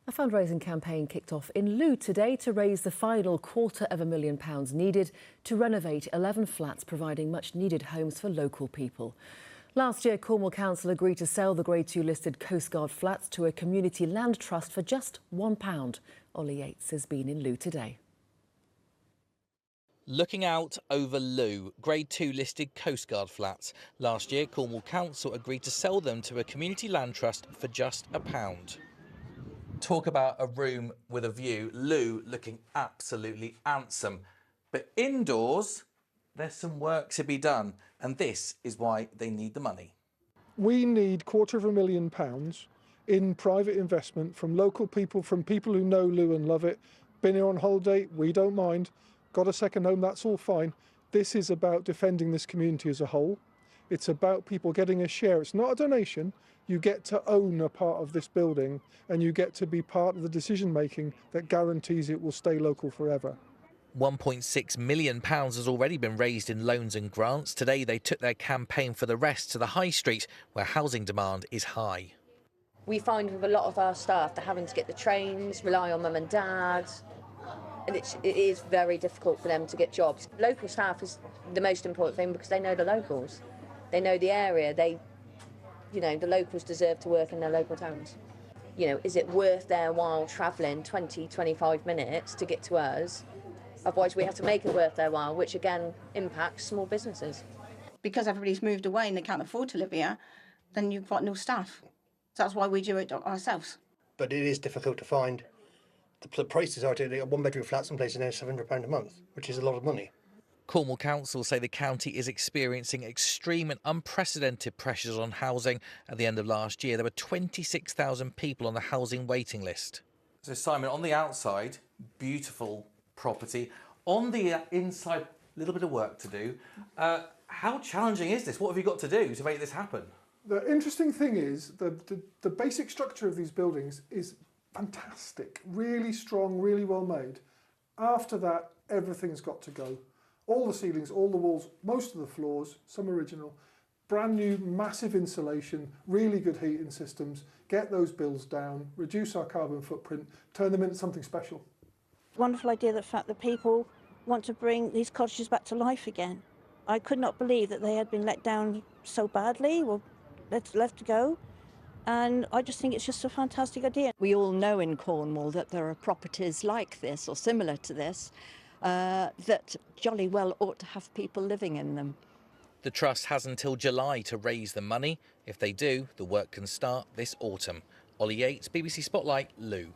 A fundraising campaign kicked off in Looe today to raise the final £250,000 needed to renovate 11 flats, providing much-needed homes for local people. Last year, Cornwall Council agreed to sell the Grade 2 listed Coastguard flats to a community land trust for just £1. Ollie Yates has been in Looe today. Looking out over Looe, Grade 2 listed Coastguard flats. Last year, Cornwall Council agreed to sell them to a community land trust for just £1. Talk about a room with a view. Looe looking absolutely handsome. But indoors, there's some work to be done. And this is why they need the money. We need £250,000 in private investment from local people, from people who know Looe and love it. Been here on holiday, we don't mind. Got a second home, that's all fine. This is about defending this community as a whole. It's about people getting a share. It's not a donation. You get to own a part of this building and you get to be part of the decision making that guarantees it will stay local forever. £1.6 million has already been raised in loans and grants. Today they took their campaign for the rest to the high street, where housing demand is high. We find with a lot of our staff, they're having to get the trains, rely on mum and dad, and it is very difficult for them to get jobs. Local staff is the most important thing because they know the locals. They know the area. The locals deserve to work in their local towns. Is it worth their while travelling 20, 25 minutes to get to us? Otherwise, we have to make it worth their while, which again impacts small businesses. Because everybody's moved away and they can't afford to live here, then you've got no staff. So that's why we do it ourselves. But it is difficult to find. The prices are to one-bedroom flats in places now £700 a month, which is a lot of money. Cornwall Council say the county is experiencing extreme and unprecedented pressures on housing. At the end of last year, there were 26,000 people on the housing waiting list. So Simon, on the outside, beautiful property. On the inside, a little bit of work to do. How challenging is this? What have you got to do to make this happen? The interesting thing is the basic structure of these buildings is fantastic, really strong, really well made. After that, everything's got to go. All the ceilings, all the walls, most of the floors, some original, brand new, massive insulation, really good heating systems, get those bills down, reduce our carbon footprint, turn them into something special. Wonderful idea, the fact that people want to bring these cottages back to life again. I could not believe that they had been let down so badly or left to go. And I just think it's just a fantastic idea. We all know in Cornwall that there are properties like this or similar to this that jolly well ought to have people living in them. The Trust has until July to raise the money. If they do, the work can start this autumn. Ollie Yates, BBC Spotlight, Looe.